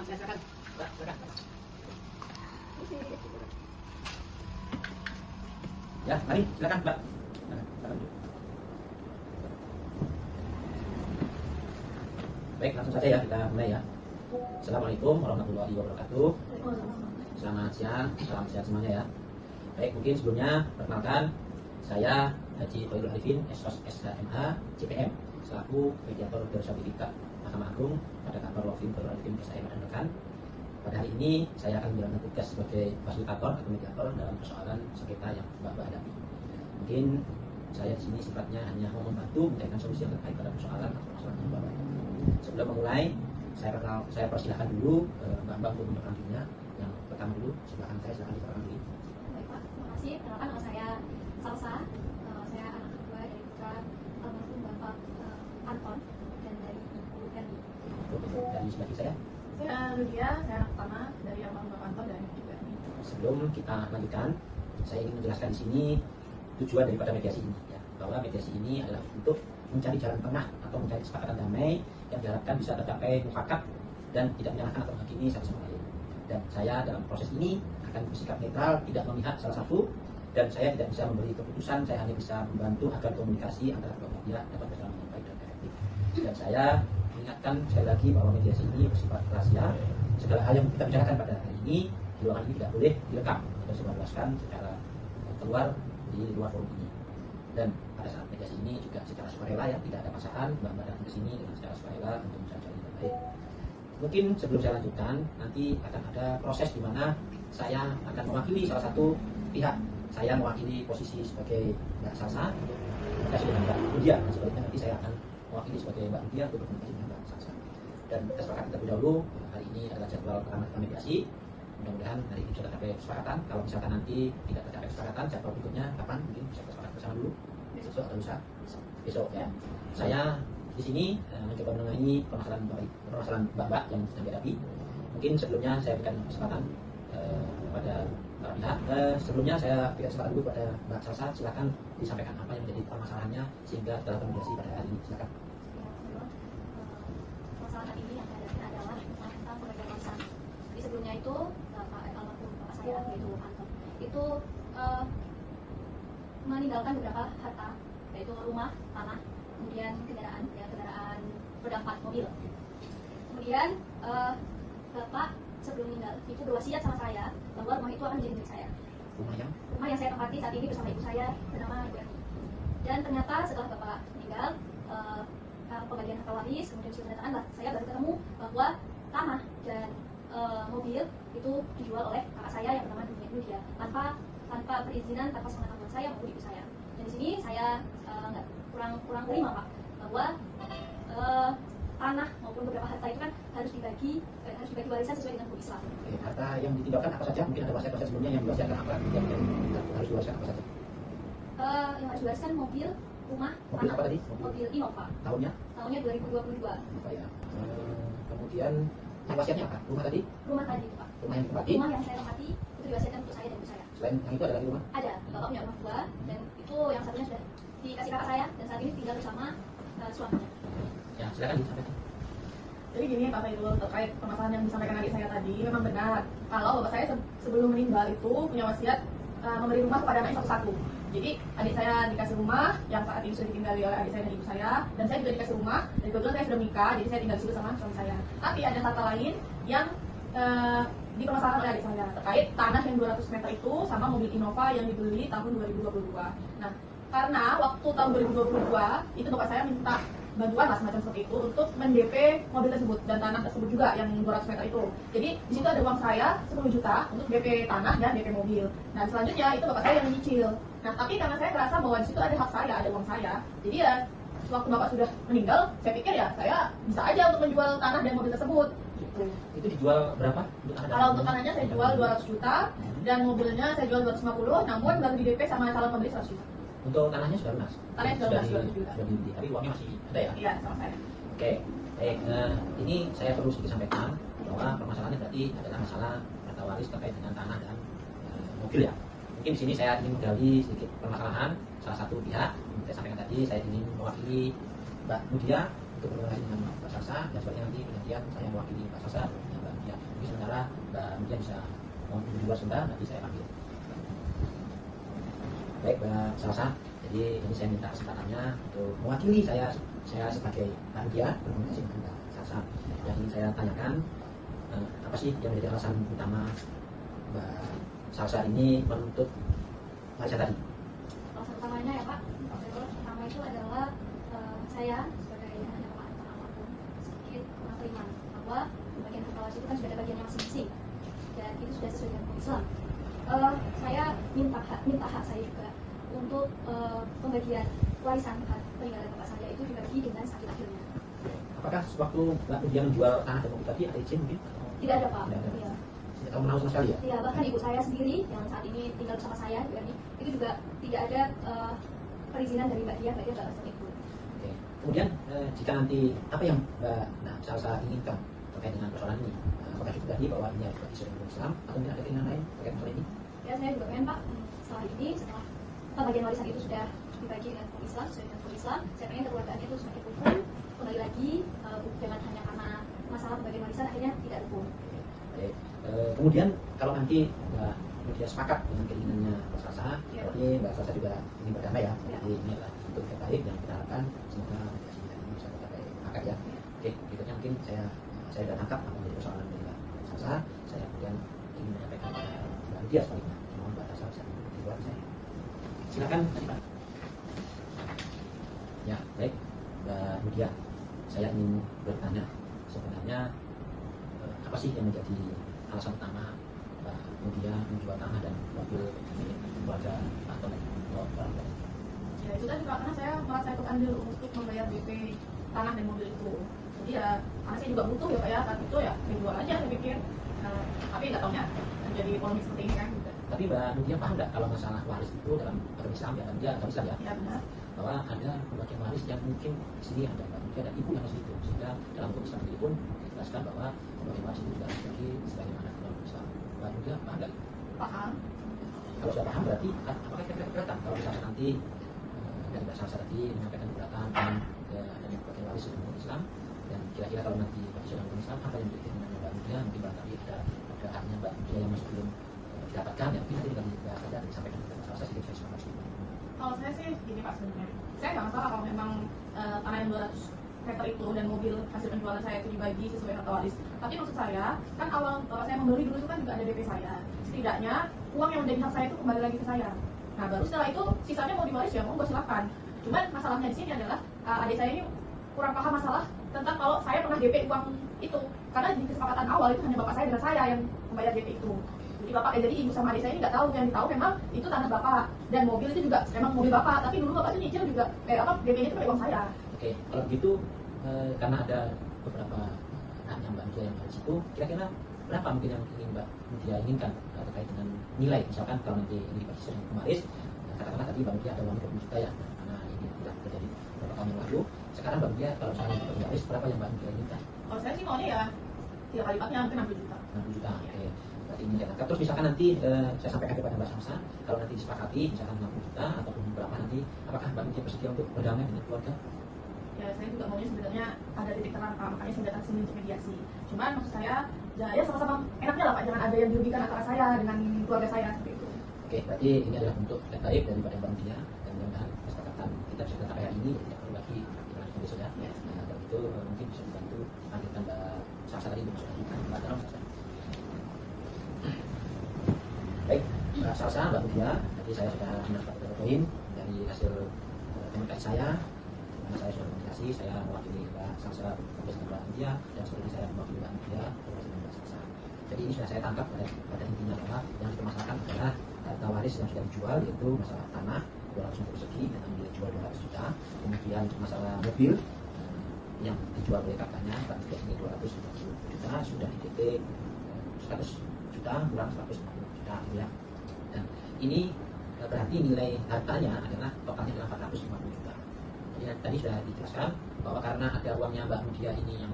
saya silakan. Mbak, silakan. Ya, mari silakan, Mbak. Baik, langsung saja ya kita mulai ya. Assalamualaikum warahmatullahi wabarakatuh. Selamat siang, salam sehat semuanya ya. Baik, mungkin sebelumnya perkenalkan saya Haji Khairul Arifin, SOS SHMH CPM, selaku mediator bersertifikat Mahkamah Agung pada kantor Law Firm Khairul Arifin SHMH dan rekan. Pada hari ini saya akan menjalankan tugas sebagai fasilitator atau mediator dalam persoalan sengketa yang Mbak hadapi. Mungkin saya di sini sifatnya hanya mau membantu mencarikan solusi yang terkait pada persoalan atau masalah yang Mbak hadapi. Sebelum memulai, saya persilahkan dulu Mbak untuk memperkenalkan dirinya. Yang pertama dulu, silakan silakan diperkenalkan diri. Baik Pak, terima kasih. Perkenalkan nama saya Salsa. Saya anak kedua dari putra almarhum Bapak Anton dan dari Ibu Erni. Dari sebelah saya. Saya Lydia, saya anak pertama dari almarhum Bapak Anton dan Ibu Erni. Sebelum kita lanjutkan, saya ingin menjelaskan di sini tujuan daripada mediasi ini, ya, bahwa mediasi ini adalah untuk mencari jalan tengah atau mencari kesepakatan damai yang diharapkan bisa tercapai mufakat dan tidak menyalahkan atau menghakimi satu sama lain. Dan saya dalam proses ini akan bersikap netral, tidak memihak salah satu, dan saya tidak bisa memberi keputusan. Saya hanya bisa membantu agar komunikasi antara kedua belah pihak dapat berjalan dengan baik dan efektif. Dan saya mengingatkan sekali lagi bahwa mediasi ini bersifat rahasia. Segala hal yang kita bicarakan pada hari ini di ruangan ini tidak boleh direkam atau disebarluaskan secara keluar di luar forum ini. Dan pada saat mediasi ini juga secara sukarela ya, tidak ada paksaan, Mbak datang ke sini dengan secara sukarela untuk mencari jalan yang baik. Mungkin sebelum saya lanjutkan, nanti akan ada proses di mana saya akan mewakili salah satu pihak. Saya mewakili posisi sebagai Mbak Salsa, komunikasi dengan Mbak Lydia, dan sebaliknya nanti saya akan mewakili sebagai Mbak Lydia untuk berkomunikasi dengan Mbak Salsa. Dan kita sepakat terlebih dahulu, hari ini adalah jadwal pertama kita mediasi. Mudah-mudahan hari ini bisa tercapai kesepakatan. Kalau misalkan nanti tidak tercapai kesepakatan, jadwal berikutnya kapan? Mungkin bisa kesepakatan bersama dulu. Besok atau lusa? Besok ya. Saya di sini mencoba menengahi permasalahan Mbak yang sedang dihadapi. Mungkin sebelumnya saya berikan kesempatan kepada para pihak. Sebelumnya saya berikan kesempatan dulu kepada Mbak Salsa. Silakan disampaikan apa yang menjadi permasalahannya sehingga setelah mediasi pada hari ini. Silakan. Masalah hari ini yang saya hadapi adalah tentang pembagian warisan. Jadi sebelumnya itu Bapak almarhum Bapak saya yaitu Anton itu meninggalkan beberapa harta, yaitu rumah, tanah, kemudian kendaraan roda 4 mobil. Kemudian Bapak sebelum meninggal itu berwasiat sama saya bahwa rumah itu akan menjadi milik saya. Rumah yang saya tempati saat ini bersama ibu saya bernama Ibu Erni. Dan ternyata setelah Bapak meninggal, pembagian harta waris, kemudian sudah tanda tangan, saya baru ketemu bahwa tanah dan mobil itu dijual oleh kakak saya yang bernama Lydia tanpa perizinan, tanpa sepengetahuan saya maupun ibu saya. Dan di sini saya kurang terima Pak bahwa tanah maupun beberapa harta itu kan harus dibagi warisan sesuai dengan hukum Islam. Harta yang ditinggalkan apa saja? Mungkin ada wasiat sebelumnya yang diwasiatkan apa? Yang harus diwasiatkan apa saja? Yang harus diwariskan mobil, rumah, mobil tanah, apa tadi? mobil Innova. Tahunnya 2022. apa ya? Kemudian yang wasiatnya apa? Rumah tadi? Rumah tadi Pak. Rumah yang ditempati? Rumah yang saya tempati itu diwasiatkan untuk saya dan ibu saya. Selain yang itu ada lagi rumah? Ada, Bapak punya rumah 2 dan itu yang satunya sudah dikasih kakak saya dan saat ini tinggal bersama suaminya. Ya, silakan disampaikan. Jadi gini Pak Fairul, terkait permasalahan yang disampaikan adik saya tadi, memang benar. Kalau bapak saya sebelum meninggal itu punya wasiat memberi rumah kepada anaknya satu-satu. Jadi adik saya dikasih rumah yang saat ini sudah ditinggali oleh adik saya dan ibu saya, dan saya juga dikasih rumah. Dan kebetulan saya sudah menikah, jadi saya tinggal di situ sama suami saya. Tapi ada harta lain yang dipermasalahkan oleh adik saya terkait tanah yang 200 meter itu sama mobil Innova yang dibeli tahun 2022. Nah, karena waktu tahun 2022 itu bapak saya minta bantuan lah semacam seperti itu untuk men-DP mobil tersebut dan tanah tersebut juga yang 200 meter itu. Jadi di situ ada uang saya 10 juta untuk DP tanah dan DP mobil. Nah selanjutnya itu bapak saya yang menyicil. Nah tapi karena saya merasa bahwa di situ ada hak saya, ada uang saya. Jadi ya waktu bapak sudah meninggal, saya pikir ya saya bisa aja untuk menjual tanah dan mobil tersebut. Gitu. Itu dijual berapa? Kalau untuk tanahnya saya jual 200 juta dan mobilnya saya jual 250, namun baru di DP sama calon pembeli 100 juta. Untuk tanahnya sudah lunas? Tanahnya sudah lunas, 200 juta. Sudah dibeli, tapi uangnya masih ada ya? Iya, sama saya. Oke, baik. Ini saya perlu sedikit sampaikan bahwa permasalahannya berarti adalah masalah harta waris terkait dengan tanah dan mobil ya. Mungkin di sini saya ingin menggali sedikit permasalahan salah satu pihak. Saya sampaikan tadi, saya ingin mewakili Mbak Lydia untuk berkomunikasi dengan Mbak Salsa, dan sebaliknya nanti kemudian saya mewakili Mbak Salsa dengan Mbak Mutia. Jadi sementara Mbak Mutia bisa mau di luar sebentar, nanti saya panggil. Baik Mbak Salsa, jadi ini saya minta kesempatannya untuk mewakili saya sebagai Mbak Mutia berkomunikasi dengan Mbak Salsa. Yang ingin saya tanyakan, apa sih yang menjadi alasan utama Mbak Salsa ini menuntut warisan tadi? Alasan utamanya ya Pak, pertama itu adalah saya sebagai anak almarhum sedikit kurang terima bahwa bagian harta waris itu kan sudah ada bagiannya masing-masing dan itu sudah sesuai dengan hukum Islam. Saya minta hak saya juga untuk pembagian warisan peninggalan bapak saya itu dibagi dengan sakit-sakitnya. Apakah sewaktu Mbak Mutia menjual tanah dan mobil tadi ada izin mungkin? Tidak ada Pak. Tidak ada. Iya. Tidak tahu menahu sama sekali ya? Ya, bahkan ibu saya sendiri yang saat ini tinggal bersama saya itu juga tidak ada perizinan dari Mbak Dia seperti itu. Oke. Kemudian jika nanti apa yang Mbak Salsa inginkan terkait dengan persoalan ini, apakah cukup tadi bahwa ini harus disesuaikan dengan Islam atau tidak ada keinginan lain terkait masalah ini? Ya, saya juga pengen Pak, setelah bagian warisan itu sudah dibagi dengan hukum Islam, sesuai dengan hukum Islam, saya pengen kekeluargaan itu semakin rukun, kembali lagi jangan hanya karena masalah bagian warisan akhirnya tidak rukun. Oke. Kemudian kalau nanti Mbak Mutia sepakat dengan keinginannya Mbak Salsa, Ya. berarti Mbak Salsa juga ingin berdamai ya. Ya. Jadi ini adalah untuk yang baik dan kita harapkan semoga mediasi ini bisa tercapai akad ya. Oke, berikutnya mungkin saya sudah tangkap apa menjadi persoalan dari Mbak Salsa. Saya kemudian ingin menyampaikan kepada Mbak Mutia sebaliknya. Mohon Mbak Salsa bisa dibuat saya. Silakan Pak. Ya, baik Mbak Mutia. Saya ingin bertanya sebenarnya apa sih yang menjadi alasan utama Mbak Mutia menjual tanah dan mobil milik keluarga atau orang lain? Ya itu tadi Pak, karena saya merasa ikut andil untuk membayar DP tanah dan mobil itu. Jadi ya, karena saya juga butuh ya Pak ya, saat itu ya dijual aja saya pikir. Tapi nggak taunya menjadi polemik seperti ini kan. Gitu. Tapi Mbak Mutia paham nggak kalau masalah waris itu dalam agama Islam ya, dia agama Islam ya, Ya benar. bahwa ada pembagian waris yang mungkin di sini ada Mbak Mutia dan ibu yang masih hidup, sehingga dalam hukum Islam sendiri pun dijelaskan bahwa pembagian waris itu juga dibagi sebagaimana dalam hukum Islam. Mbak Mutia paham nggak? Paham. Kalau sudah paham berarti apakah kira-kira keberatan kalau misalnya nanti dari Mbak Salsa tadi menyampaikan keberatan dengan adanya pembagian waris dalam hukum Islam, dan kira-kira kalau nanti bagi dalam hukum Islam apa yang menjadi keinginan Mbak Mutia, mungkin barangkali ada haknya Mbak Mutia yang masih belum didapatkan, ya mungkin nanti dengan Mbak Salsa disampaikan kepada Mbak Salsa sedikit saya semangat. Kalau saya sih gini Pak sebenarnya, saya nggak masalah kalau memang tanah yang 200 meter itu dan mobil hasil penjualan saya itu dibagi sesuai harta waris. Tapi maksud saya, kan awal bapak saya membeli dulu itu kan juga ada DP saya. Setidaknya uang yang menjadi hak saya itu kembali lagi ke saya. Nah baru setelah itu sisanya mau diwaris ya monggo silakan. Cuman masalahnya di sini adalah adik saya ini kurang paham masalah tentang kalau saya pernah DP uang itu. Karena di kesepakatan awal itu hanya bapak saya dan saya yang membayar DP itu. Jadi ibu sama adik saya ini nggak tahu, yang tahu memang itu tanah bapak dan mobil itu juga memang mobil bapak. Tapi dulu bapak itu nyicil juga DP-nya itu pakai uang saya. Oke, kalau begitu karena ada beberapa anaknya Mbak Mutia yang ada di situ, kira-kira berapa mungkin yang ingin Mbak Mutia inginkan terkait dengan nilai, misalkan kalau nanti ini dibagi sesuai dengan waris, katakanlah tadi Mbak Mutia ada uang 20 juta ya, karena ini tidak terjadi beberapa tahun yang lalu. Sekarang Mbak Mutia kalau misalnya dibagi waris, berapa yang Mbak Mutia inginkan? Kalau saya sih maunya ya 3 kali lipatnya mungkin 60 juta. 60 juta, oke. Berarti ini saya tangkap. Terus misalkan nanti saya sampaikan kepada Mbak Salsa, kalau nanti disepakati misalkan 60 juta ataupun berapa nanti, apakah Mbak Mutia bersedia untuk berdamai dengan keluarga? Ya saya juga maunya sebenarnya ada titik terang Pak, makanya saya datang sini untuk mediasi. Cuman maksud saya ya sama-sama enaknya lah Pak, jangan ada yang dirugikan antara saya dengan keluarga saya seperti itu. Oke, berarti ini adalah bentuk yang baik daripada Mbak Mutia, dan mudah-mudahan kesepakatan kita bisa tercapai hari ini, tidak perlu lagi dilanjutkan besok ya. Ya. Nah, kalau itu mungkin bisa dibantu lanjutkan Mbak Salsa tadi untuk lanjutkan Mbak Dalam Salsa. Baik, Mbak Salsa, Mbak Mutia, tadi saya sudah mendapat beberapa poin dari hasil komunikasi saya. Saya sudah komunikasi, saya mewakili Mbak Salsa bersama dengan Mbak Mutia, dan seperti saya mewakili Mbak Mutia bersama dengan Mbak Salsa. Jadi ini sudah saya tangkap pada intinya bahwa yang dipermasalahkan adalah harta waris yang sudah dijual, yaitu masalah tanah 200 meter persegi dengan nilai jual 200 juta, kemudian masalah mobil yang dijual oleh kakaknya Mbak Mutia ini 250 juta, sudah di DP 100 juta kurang 150 juta ya. Dan ini berarti nilai hartanya adalah totalnya adalah 450 juta. Ya, tadi sudah dijelaskan bahwa karena ada uangnya Mbak Mutia ini yang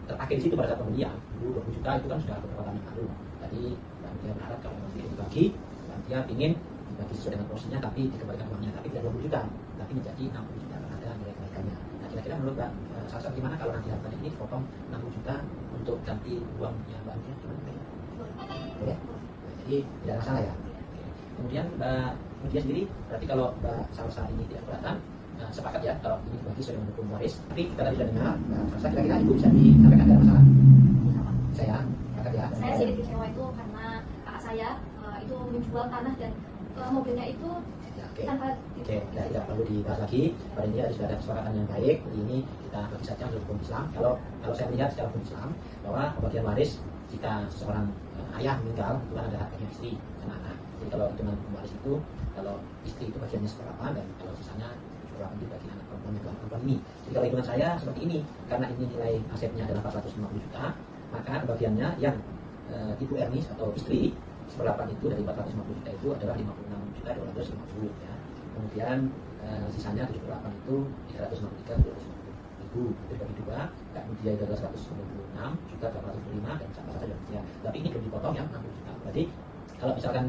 terpakai di situ pada saat pembelian, dulu 20 juta itu kan sudah beberapa tahun yang lalu. Tadi Mbak Mutia berharap kalau nanti dibagi, Mbak Mutia ingin dibagi sesuai dengan porsinya, tapi dikembalikan uangnya, tapi tidak 20 juta, tapi menjadi 60 juta karena ada nilai kenaikannya. Nah, kira-kira menurut Mbak Salsa gimana kalau nanti hartanya ini dipotong 60 juta untuk ganti uangnya Mbak Antia, gimana? Boleh? Jadi tidak ada masalah ya. Oke. Kemudian Mbak Mudia sendiri, berarti kalau Mbak Salsa ini tidak keberatan, sepakat ya kalau ini dibagi sesuai dengan hukum waris. Tapi kita tadi sudah dengar, Mbak Salsa kira-kira Ibu bisa disampaikan ada masalah? Saya, sepakat ya. Saya sedikit kecewa itu karena kakak saya itu menjual tanah dan mobilnya itu Ya, oke. tanpa Oke, tidak perlu dibahas lagi. Pada intinya sudah ada kesepakatan yang baik. Jadi ini kita bagi saja menurut hukum Islam. Kalau saya melihat secara hukum Islam bahwa pembagian waris jika seorang ayah meninggal itu kan ada haknya istri sama anak. Jadi kalau hitungan waris itu kalau istri itu bagiannya seberapa dan kalau sisanya seberapa dibagi anak perempuan itu anak perempuan ini. Jadi kalau hitungan saya seperti ini karena ini nilai asetnya adalah 450 juta, maka pembagiannya yang Ibu Ernis atau istri seperlapan itu dari 450 juta itu adalah 56.250 ya. Kemudian sisanya 78 itu 363 ribu dibagi dua, kemudian itu adalah 196 juta 805 dan sama saja ya. Tapi ini belum dipotong ya 60 juta. Berarti kalau misalkan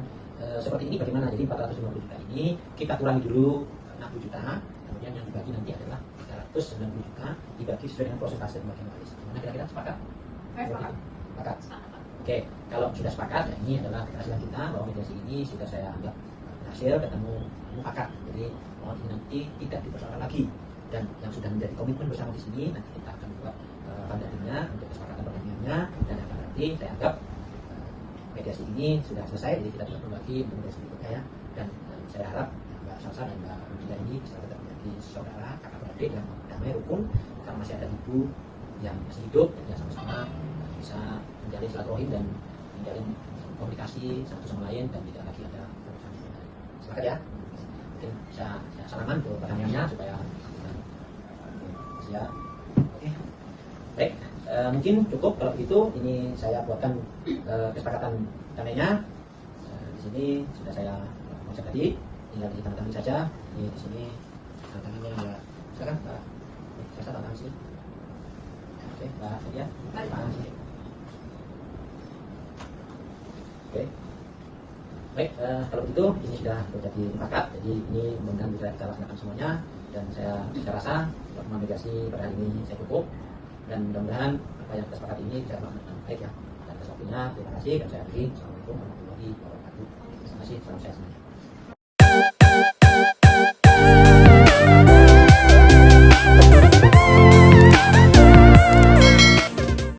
seperti ini bagaimana? Jadi 450 juta ini kita kurangi dulu 60 juta, kemudian yang dibagi nanti adalah 390 juta dibagi sesuai dengan prosentase pembagian waris. Gimana kira-kira sepakat? Sepakat. Sepakat. Oke, kalau sudah sepakat, ya ini adalah keberhasilan kita bahwa mediasi ini sudah saya anggap berhasil, ketemu mufakat. Jadi mohon ini nanti tidak dipersoalkan lagi. Dan yang sudah menjadi komitmen bersama di sini, nanti kita akan buat pandangannya untuk kesepakatan pertandingannya. Dan yang berarti saya anggap mediasi ini sudah selesai, jadi kita tidak perlu lagi mediasi berikutnya ya. Dan saya harap Mbak Salsa dan Mbak Rujida ini bisa tetap menjadi saudara, kakak beradik yang damai rukun, karena masih ada ibu yang masih hidup, dan sama-sama bisa menjalin silaturahim dan menjalin komunikasi satu sama lain dan tidak lagi ada urusan. Sepakat ya? Mungkin bisa salaman untuk pertanyaannya supaya ya. Oke. Baik, mungkin cukup kalau begitu. Ini saya buatkan kesepakatan damainya. Di sini sudah saya konsep tadi, tinggal ditandatangani saja. Ini di sini tantangannya ya. Silakan Mbak. Saya tanda tangan sini. Oke, Mbak Nadia, tangan sini. Oke, baik, kalau begitu ini sudah menjadi mufakat, jadi ini mudah-mudahan bisa kita laksanakan semuanya dan saya rasa pertemuan mediasi pada hari ini saya cukup dan mudah-mudahan apa yang kita sepakati ini bisa dilaksanakan baik ya. Dan atas waktunya terima kasih dan saya akhiri. Assalamualaikum warahmatullahi wabarakatuh. Terima kasih, salam sehat semuanya.